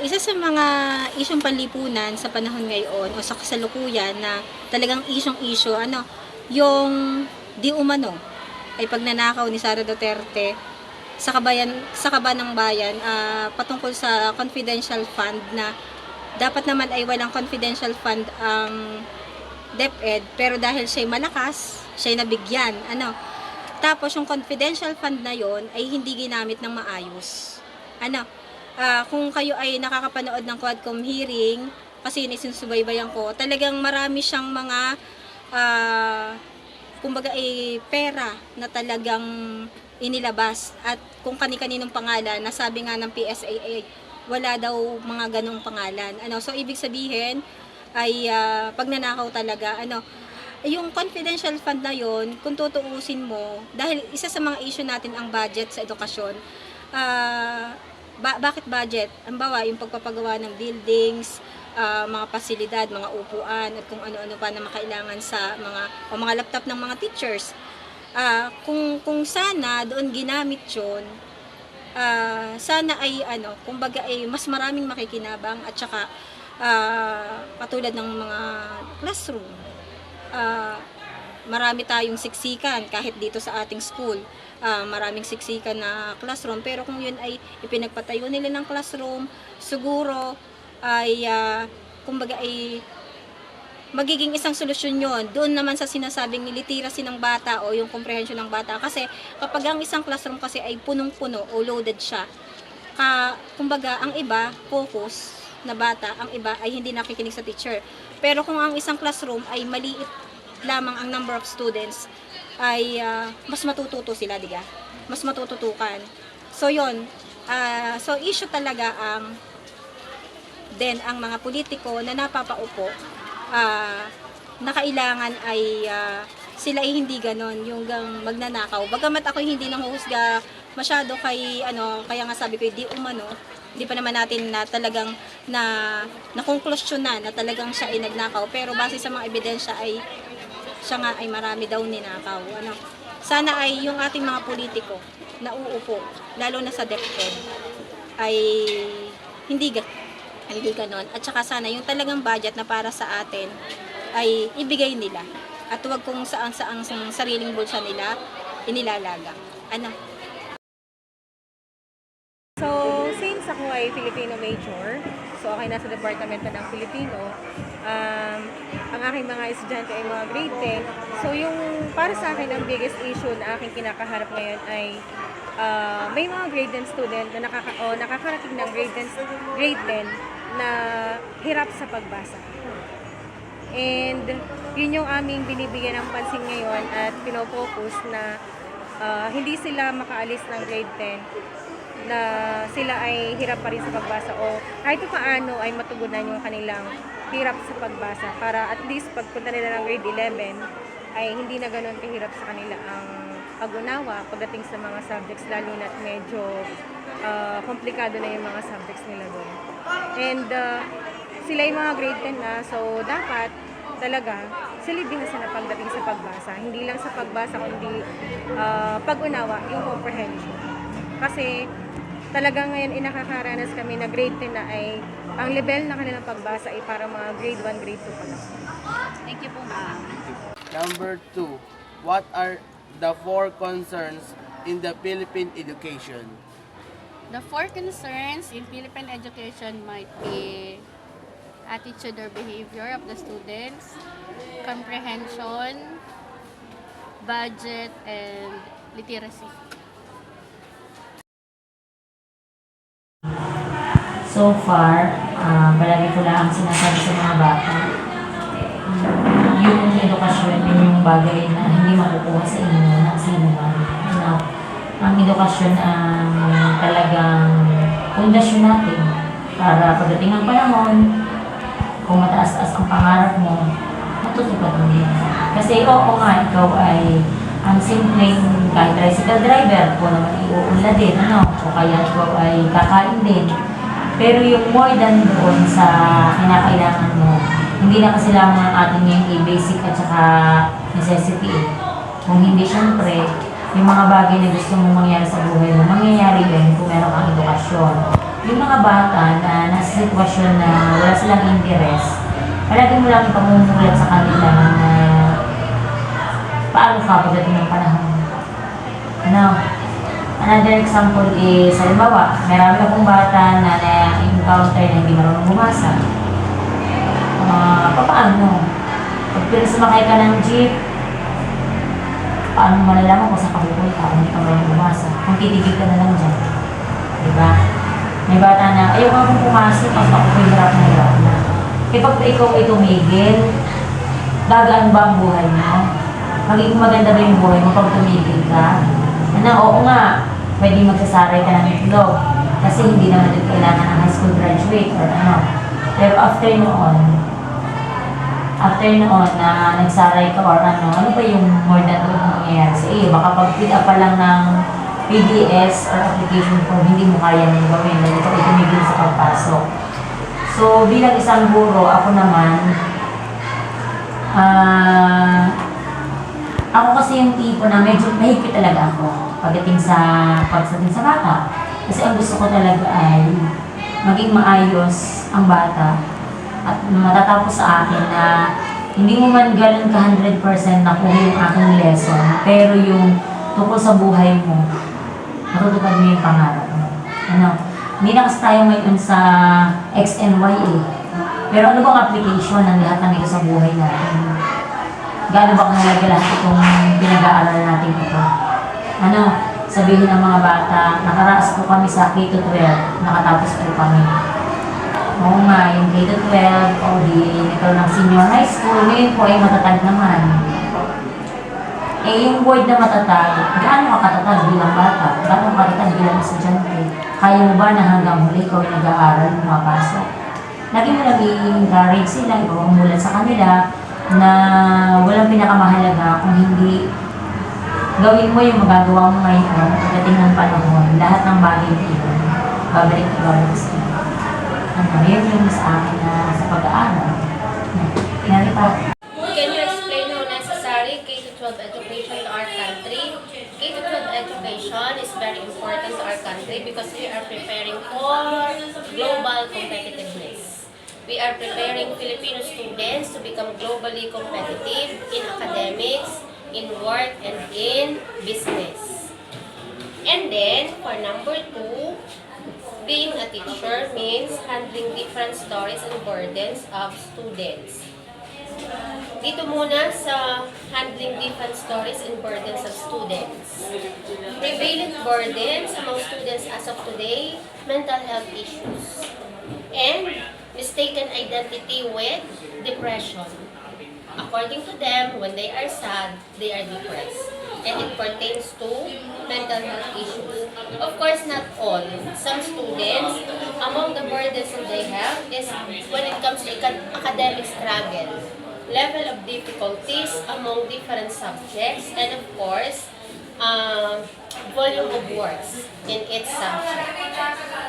Isa sa mga isyong panlipunan sa panahon ngayon o sa kasalukuyan na talagang isyong-isyo, yung di umano ay pagnanakaw ni Sara Duterte sa kaban ng bayan patungkol sa confidential fund na dapat naman ay walang confidential fund ang DepEd, pero dahil siya'y malakas, siya'y nabigyan. Tapos yung confidential fund na yon ay hindi ginamit ng maayos. Kung kayo ay nakakapanood ng Quadcom hearing, kasi yun isinusubaybayan ko, talagang marami siyang mga kumbaga ay pera na talagang inilabas, at kung kani-kaninong pangalan, nasabi nga ng PSAA, wala daw mga ganong pangalan. So ibig sabihin ay pagnanakaw talaga. Yung confidential fund na yon, kung tutuusin mo, dahil isa sa mga issue natin ang budget sa edukasyon, bakit budget? Halimbawa, yung pagpapagawa ng buildings, mga pasilidad, mga upuan, at kung ano-ano pa na makailangan sa mga laptop ng mga teachers. Kung sana doon ginamit yun, sana ay kumbaga ay mas maraming makikinabang, at saka katulad ng mga classroom. Marami tayong siksikan kahit dito sa ating school. Maraming siksikan na classroom, pero kung yun ay ipinagpatayo nila ng classroom, siguro ay kumbaga ay magiging isang solusyon yon doon naman sa sinasabing literacy ng bata o yung comprehension ng bata. Kasi kapag ang isang classroom kasi ay punong-puno o loaded siya, kumbaga ang iba focus na bata, ang iba ay hindi nakikinig sa teacher. Pero kung ang isang classroom ay maliit lamang ang number of students, ay mas matututo sila, diga? Mas matututukan. So yon, so issue talaga ang mga politiko na napapaupo, na kailangan ay sila ay hindi ganon yung magnanakaw. Bagamat ako hindi nanghuhusga masyado kay kaya nga sabi ko di umano, hindi pa naman natin na talagang na konklusyon na talagang siya ay nagnakaw, pero base sa mga ebidensya ay siya nga ay marami daw ninakaw. Sana ay yung ating mga politiko na uupo, lalo na sa DepEd, ay hindi ganon. At saka sana yung talagang budget na para sa atin ay ibigay nila, at huwag kung saan-saang sariling bulsa nila inilalaga. So, since ako ay Filipino major, so ako ay nasa departamento ng Filipino, ang aking mga estudyante ay mga grade 10. So, yung para sa akin, ang biggest issue na aking kinakaharap ngayon ay may mga grade 10 student na nakakarating ng grade 10 na hirap sa pagbasa. And yun yung aming binibigyan ng pansin ngayon at pinofocus na hindi sila makaalis ng grade 10 na sila ay hirap pa rin sa pagbasa, o kahit paano ay matugunan yung kanilang hirap sa pagbasa, para at least pagpunta nila ng grade 11 ay hindi na ganoon kahirap sa kanila ang pag-unawa pagdating sa mga subjects, lalo na medyo komplikado na yung mga subjects nila doon. And sila yung mga grade 10 na, so dapat talaga silibin na sila pagdating sa pagbasa, hindi lang sa pagbasa kundi pag-unawa, yung comprehension. Kasi talagang ngayon nakakaranas kami na grade 10 na ay ang level na kanilang pagbasa ay para mga grade 1, grade 2 pa lang. Thank you po, ma'am. Number 2, what are the 4 concerns in the Philippine education? The 4 concerns in Philippine education might be attitude or behavior of the students, comprehension, budget, and literacy. So far, palagi ko lang ang sinasabi sa mga bata, yung edukasyon, yung bagay na hindi makukuha sa inyo ng sino man. Ang edukasyon ang talagang pundasyon natin para pagdating ang panahon, kung mataas-taas ang pangarap mo, matutupad mo din. Kasi oo nga, ikaw ay ang simpleng kahit tricycle driver, kung naman iuunla din, o kaya ikaw ay kakain din. Pero yung more than doon sa kinakailangan mo, hindi na kasi lamang ang ating yung basic at saka necessity. Kung hindi, syempre, yung mga bagay na gusto mong mangyari sa buhay mo, mangyayari yun kung meron kang edukasyon. yung mga bata na nasa sitwasyon na wala silang interest, palagi mo lang ipamumulat sa kanila na paano ka pagdating ng panahon. Ano? Another example is, halimbawa, marami akong bata na na-encounter na hindi marunong bumasa. Paano? Pag pinasumakay ka ng jeep, paano malalaman kung saan ka pupunta kung hindi ka marunong bumasa? Kung titigil ka na lang dyan. Diba? May bata na, ayaw ka kung pumasok, kasi ako hirap na. Kapag ikaw ay tumigil, gagaan ba ang buhay mo? Magiging maganda ba yung buhay mo pag tumigil ka? Oo nga, pwede magsasaray ka ng itlog kasi hindi naman din kailangan ng high school graduate or ano. Pero after noon na nagsaray ka or ano ba yung more than two mangyayari sa iyo? Baka pag-fill up pa lang ng PDS or application form, hindi mo kaya nang gawin dahil ikaw ay tumigil sa pagpasok. So, bilang isang guro, ako naman, ako kasi yung tipo na medyo mahigpit talaga ako pagdating sa bata. Kasi ang gusto ko talaga ay maging maayos ang bata at matatapos sa akin na hindi mo man ganun ka 100% nakuha yung aking lesson, pero yung tungkol sa buhay mo, matutupad mo yung pangarap mo. Hindi na kasi tayo ngayon sa X and Y eh. Pero ano bang application ng lahat ng ito sa buhay natin? Gaano ba kahalaga lahat itong pinag-aaral natin ito? Sabihin ng mga bata, nakaraas po kami sa K-12, nakatapos po kami. Oo nga, yung K-12, o di nagkaroon ng senior high school, ngayon po ay matatag naman. Yung word na matatag, gaano ka katatag bilang bata? Gaano ka katatag bilang estudyante? Kaya mo ba na hanggang huli ikaw ay nag-aaral, pumapasok? Lagi mo lang i-encourage sila, ipamumulat sa kanila na walang pinakamahalaga kung hindi gawin mo yung magagawa mo ngayon pagdating ng panahon, lahat ng bagay na iyon, babalik sa iyo. Yun yung sa akin na sa pag-aaral. Pinalipat. Can you explain how necessary K-12 education to our country? K-12 education is very important to our country because we are preparing for global competitiveness. We are preparing Filipino students to become globally competitive in academics, in work, and in business. And then, for number 2, being a teacher means handling different stories and burdens of students. Dito muna sa handling different stories and burdens of students. Prevalent burdens among students as of today, mental health issues, and mistaken identity with depression. According to them, when they are sad, they are depressed. And it pertains to mental health issues. Of course, not all. Some students, among the burdens that they have is when it comes to academic struggle, level of difficulties among different subjects, and of course, volume of works in each subject.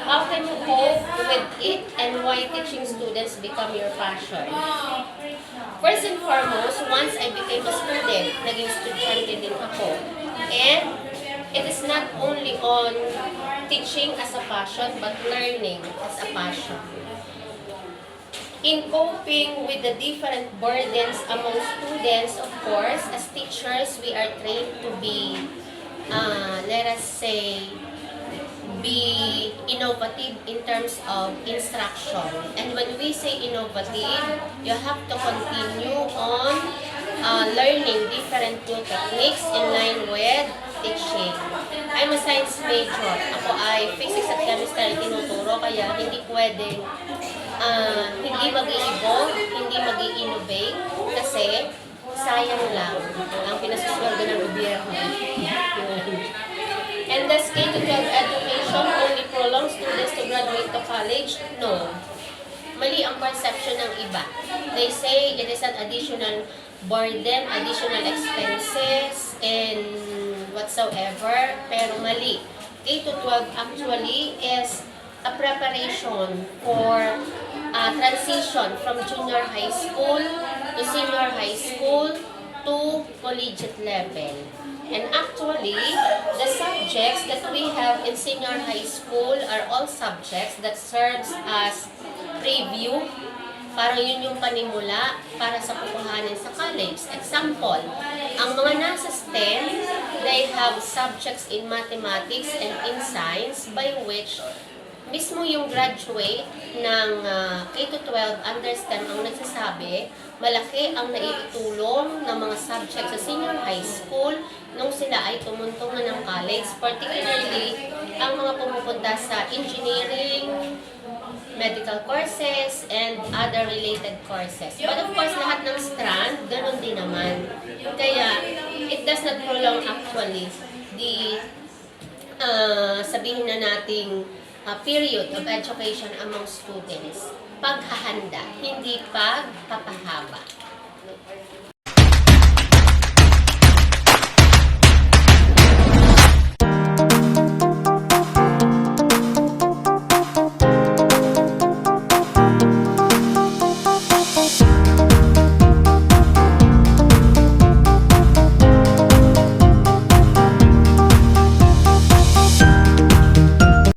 How can you cope with it and why teaching students become your passion? First and foremost, once I became a student, naging estudyante din ako. And it is not only on teaching as a passion, but learning as a passion. In coping with the different burdens among students, of course, as teachers, we are trained to be, let us say, be innovative in terms of instruction. And when we say innovative, you have to continue on learning different new techniques in line with teaching. I'm a science major. Ako ay physics at chemistry tinuturo, kaya hindi pwedeng hindi mag-i-evolve, hindi mag-i-innovate, kasi sayang lang ang pinasusunod ng gobyerno. And does K-12 education only prolong students to graduate to college? No. Mali ang perception ng iba. They say it is an additional burden, additional expenses, and whatsoever. Pero mali. K-12 actually is a preparation for transition from junior high school to senior high school to collegiate level. And actually, the subjects that we have in senior high school are all subjects that serves as preview. Parang yun yung panimula para sa kukuhanin sa college. Example, ang mga nasa STEM, they have subjects in mathematics and in science by which mismo yung graduate ng K-12 under STEM ang nagsasabi, malaki ang naiitulong ng mga subjects sa senior high school nung sila ay tumuntungan ng college, particularly ang mga pumupunta sa engineering, medical courses, and other related courses. But of course, lahat ng strand, ganun din naman. Kaya, it does not prolong actually the, sabihin na nating, period of education among students. Paghahanda, hindi pagpapahaba.